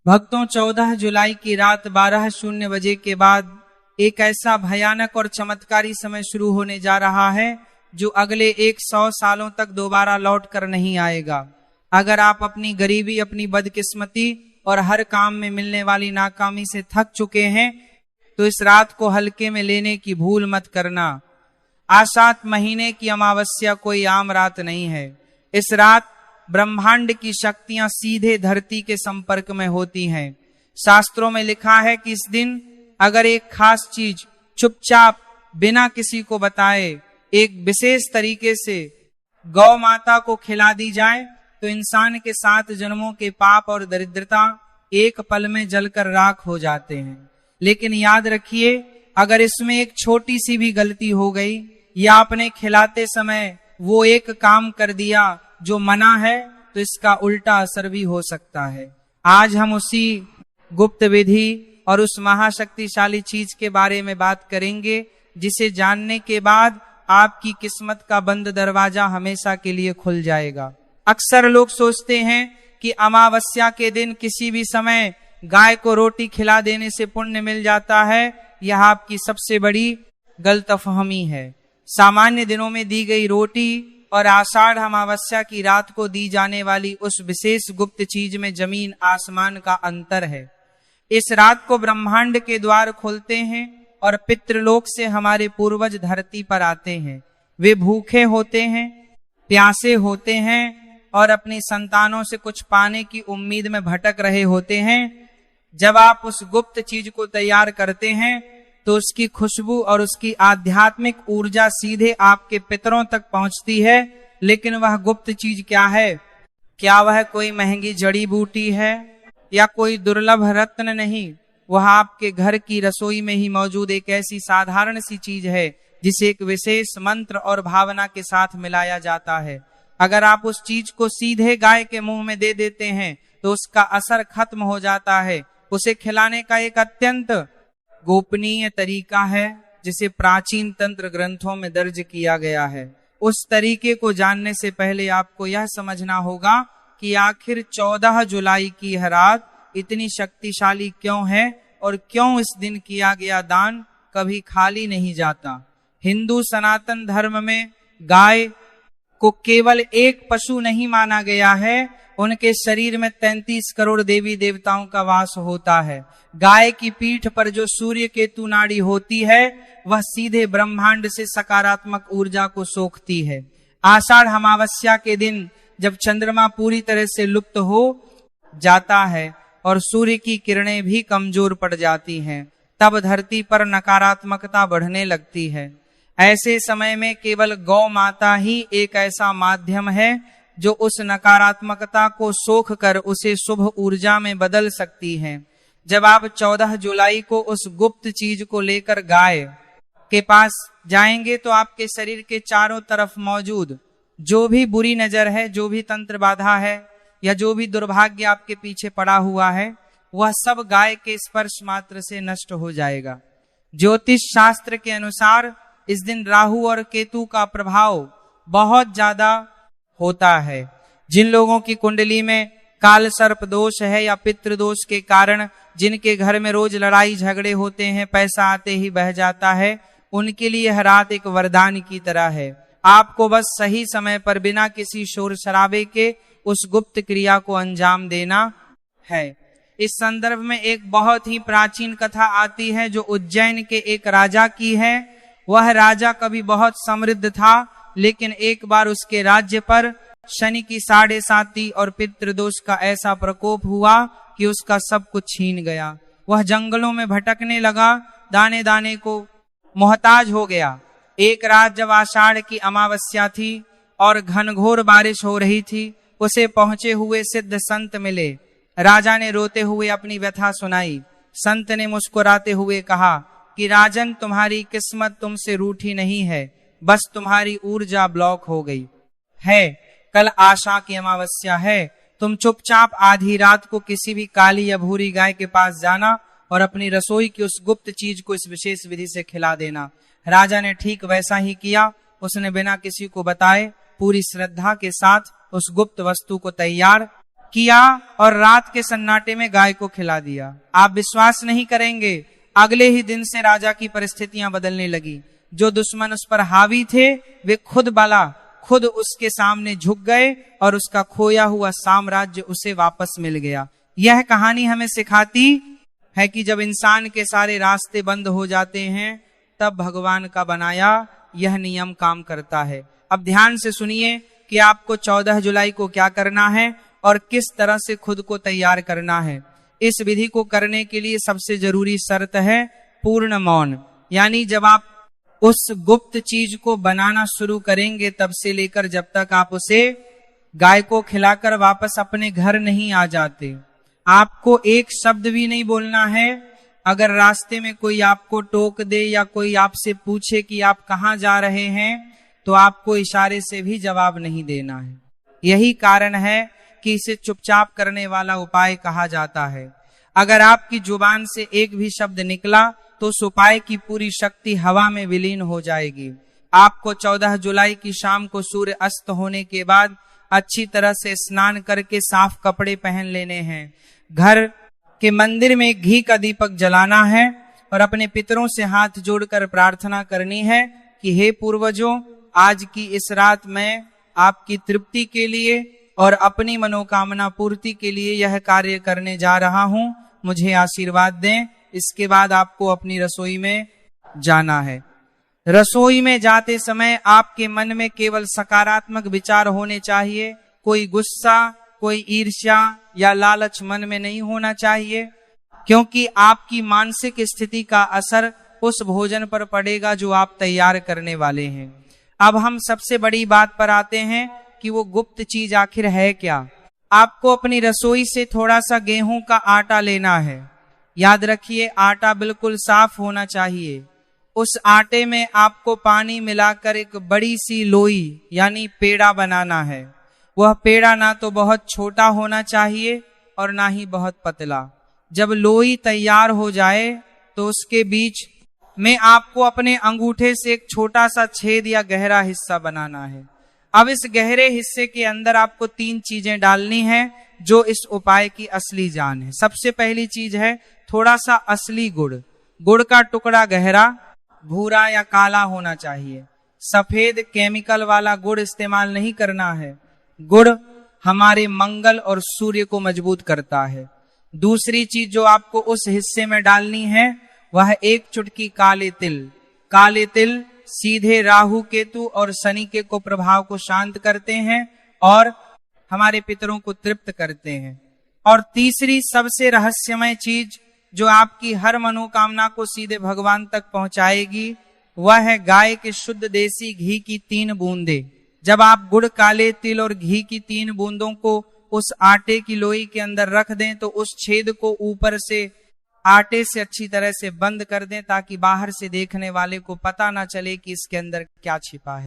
भक्तों, 14 जुलाई की रात 12:00 बजे के बाद एक ऐसा भयानक और चमत्कारी समय शुरू होने जा रहा है जो अगले 100 सालों तक दोबारा लौट कर नहीं आएगा। अगर आप अपनी गरीबी, अपनी बदकिस्मती और हर काम में मिलने वाली नाकामी से थक चुके हैं तो इस रात को हल्के में लेने की भूल मत करना। आषाढ़ महीने की अमावस्या कोई आम रात नहीं है। इस रात ब्रह्मांड की शक्तियां सीधे धरती के संपर्क में होती हैं। शास्त्रों में लिखा है कि इस दिन अगर एक खास चीज चुपचाप बिना किसी को बताए एक विशेष तरीके से गौ माता को खिला दी जाए तो इंसान के 7 जन्मों के पाप और दरिद्रता एक पल में जलकर राख हो जाते हैं। लेकिन याद रखिए, अगर इसमें एक छोटी सी भी गलती हो गई या आपने खिलाते समय वो एक काम कर दिया जो मना है तो इसका उल्टा असर भी हो सकता है। आज हम उसी गुप्त विधि और उस महाशक्तिशाली चीज के बारे में बात करेंगे जिसे जानने के बाद आपकी किस्मत का बंद दरवाजा हमेशा के लिए खुल जाएगा। अक्सर लोग सोचते हैं कि अमावस्या के दिन किसी भी समय गाय को रोटी खिला देने से पुण्य मिल जाता है। यह आपकी सबसे बड़ी गलतफहमी है। सामान्य दिनों में दी गई रोटी और आषाढ़ अमावस्या की रात को दी जाने वाली उस विशेष गुप्त चीज में जमीन आसमान का अंतर है। इस रात को ब्रह्मांड के द्वार खुलते हैं और पितृलोक से हमारे पूर्वज धरती पर आते हैं। वे भूखे होते हैं, प्यासे होते हैं और अपनी संतानों से कुछ पाने की उम्मीद में भटक रहे होते हैं। जब आप उस गुप्त चीज को तैयार करते हैं तो उसकी खुशबू और उसकी आध्यात्मिक ऊर्जा सीधे आपके पितरों तक पहुंचती है। लेकिन वह गुप्त चीज क्या है? क्या वह कोई महंगी जड़ी बूटी है या कोई दुर्लभ रत्न? नहीं, वह आपके घर की रसोई में ही मौजूद एक ऐसी साधारण सी चीज है जिसे एक विशेष मंत्र और भावना के साथ मिलाया जाता है। अगर आप उस चीज को सीधे गाय के मुंह में दे देते हैं तो उसका असर खत्म हो जाता है। उसे खिलाने का एक अत्यंत गोपनीय तरीका है जिसे प्राचीन तंत्र ग्रंथों में दर्ज किया गया है। उस तरीके को जानने से पहले आपको यह समझना होगा कि आखिर 14 जुलाई की यह रात इतनी शक्तिशाली क्यों है और क्यों इस दिन किया गया दान कभी खाली नहीं जाता। हिंदू सनातन धर्म में गाय को केवल एक पशु नहीं माना गया है, उनके शरीर में 33 करोड़ देवी देवताओं का वास होता है। गाय की पीठ पर जो सूर्य केतु नाड़ी होती है वह सीधे ब्रह्मांड से सकारात्मक ऊर्जा को सोखती है। आषाढ़ अमावस्या के दिन जब चंद्रमा पूरी तरह से लुप्त हो जाता है और सूर्य की किरणें भी कमजोर पड़ जाती हैं, तब धरती पर नकारात्मकता बढ़ने लगती है। ऐसे समय में केवल गौ माता ही एक ऐसा माध्यम है जो उस नकारात्मकता को सोख कर उसे शुभ ऊर्जा में बदल सकती है। जब आप 14 जुलाई को उस गुप्त चीज को लेकर गाय के पास जाएंगे तो आपके शरीर के चारों तरफ मौजूद जो भी बुरी नजर है, जो भी तंत्र बाधा है या जो भी दुर्भाग्य आपके पीछे पड़ा हुआ है, वह सब गाय के स्पर्श मात्र से नष्ट हो जाएगा। ज्योतिष शास्त्र के अनुसार इस दिन राहु और केतु का प्रभाव बहुत ज्यादा होता है। जिन लोगों की कुंडली में काल सर्प दोष है या पितृ दोष के कारण जिनके घर में रोज लड़ाई झगड़े होते हैं, पैसा आते ही बह जाता है, उनके लिए यह रात एक वरदान की तरह है। आपको बस सही समय पर बिना किसी शोर शराबे के उस गुप्त क्रिया को अंजाम देना है। इस संदर्भ में एक बहुत ही प्राचीन कथा आती है जो उज्जैन के एक राजा की है। वह राजा कभी बहुत समृद्ध था, लेकिन एक बार उसके राज्य पर शनि की 7.5 और पितृदोष का ऐसा प्रकोप हुआ कि उसका सब कुछ छीन गया। वह जंगलों में भटकने लगा, दाने दाने को मोहताज हो गया। एक रात जब आषाढ़ की अमावस्या थी और घनघोर बारिश हो रही थी, उसे पहुंचे हुए सिद्ध संत मिले। राजा ने रोते हुए अपनी व्यथा सुनाई। संत ने मुस्कुराते हुए कहा कि राजन, तुम्हारी किस्मत तुमसे रूठी नहीं है, बस तुम्हारी ऊर्जा ब्लॉक हो गई है। कल आशा की अमावस्या है। तुम चुपचाप आधी रात को किसी भी काली या भूरी गाय के पास जाना और अपनी रसोई की उस गुप्त चीज को इस विशेष विधि से खिला देना। राजा ने ठीक वैसा ही किया। उसने बिना किसी को बताए पूरी श्रद्धा के साथ उस गुप्त वस्तु को तैयार किया और रात के सन्नाटे में गाय को खिला दिया। आप विश्वास नहीं करेंगे, अगले ही दिन से राजा की परिस्थितियां बदलने लगी। जो दुश्मन उस पर हावी थे वे खुद उसके सामने झुक गए और उसका खोया हुआ साम्राज्य उसे वापस मिल गया। यह कहानी हमें सिखाती है कि जब इंसान के सारे रास्ते बंद हो जाते हैं तब भगवान का बनाया यह नियम काम करता है। अब ध्यान से सुनिए कि आपको 14 जुलाई को क्या करना है और किस तरह से खुद को तैयार करना है। इस विधि को करने के लिए सबसे जरूरी शर्त है पूर्ण मौन। यानी जब आप उस गुप्त चीज को बनाना शुरू करेंगे तब से लेकर जब तक आप उसे गाय को खिलाकर वापस अपने घर नहीं आ जाते, आपको एक शब्द भी नहीं बोलना है। अगर रास्ते में कोई आपको टोक दे या कोई आपसे पूछे कि आप कहाँ जा रहे हैं तो आपको इशारे से भी जवाब नहीं देना है। यही कारण है कि इसे चुपचाप करने वाला उपाय कहा जाता है। अगर आपकी जुबान से एक भी शब्द निकला तो उस उपाय की पूरी शक्ति हवा में विलीन हो जाएगी। आपको 14 जुलाई की शाम को सूर्य अस्त होने के बाद अच्छी तरह से स्नान करके साफ कपड़े पहन लेने हैं। घर के मंदिर में घी का दीपक जलाना है और अपने पितरों से हाथ जोड़कर प्रार्थना करनी है कि हे पूर्वजों, आज की इस रात मैं आपकी तृप्ति के लिए और अपनी मनोकामना पूर्ति के लिए यह कार्य करने जा रहा हूं, मुझे आशीर्वाद दें। इसके बाद आपको अपनी रसोई में जाना है। रसोई में जाते समय आपके मन में केवल सकारात्मक विचार होने चाहिए। कोई गुस्सा, कोई ईर्ष्या या लालच मन में नहीं होना चाहिए, क्योंकि आपकी मानसिक स्थिति का असर उस भोजन पर पड़ेगा जो आप तैयार करने वाले हैं। अब हम सबसे बड़ी बात पर आते हैं कि वो गुप्त चीज आखिर है क्या। आपको अपनी रसोई से थोड़ा सा गेहूं का आटा लेना है। याद रखिए, आटा बिल्कुल साफ होना चाहिए। उस आटे में आपको पानी मिलाकर एक बड़ी सी लोई यानी पेड़ा बनाना है। वह पेड़ा ना तो बहुत छोटा होना चाहिए और ना ही बहुत पतला। जब लोई तैयार हो जाए तो उसके बीच में आपको अपने अंगूठे से एक छोटा सा छेद या गहरा हिस्सा बनाना है। अब इस गहरे हिस्से के अंदर आपको 3 चीजें डालनी हैं जो इस उपाय की असली जान है। सबसे पहली चीज है थोड़ा सा असली गुड़। गुड़ का टुकड़ा गहरा, भूरा या काला होना चाहिए। सफेद केमिकल वाला गुड़ इस्तेमाल नहीं करना है। गुड़ हमारे मंगल और सूर्य को मजबूत करता है। दूसरी चीज जो आपको उस हिस्से में डालनी है वह 1 चुटकी काले तिल। काले तिल सीधे राहु, केतु और शनि के को प्रभाव को शांत करते हैं और हमारे पितरों को तृप्त करते हैं। और तीसरी सबसे रहस्यमय चीज जो आपकी हर मनोकामना को सीधे भगवान तक पहुंचाएगी वह है गाय के शुद्ध देसी घी की 3 बूंदे। जब आप गुड़, काले तिल और घी की 3 बूंदों को उस आटे की लोई के अंदर रख दें तो उस छेद को ऊपर से आटे से अच्छी तरह से बंद कर दें ताकि बाहर से देखने वाले को पता ना चले कि इसके अंदर क्या छिपा है।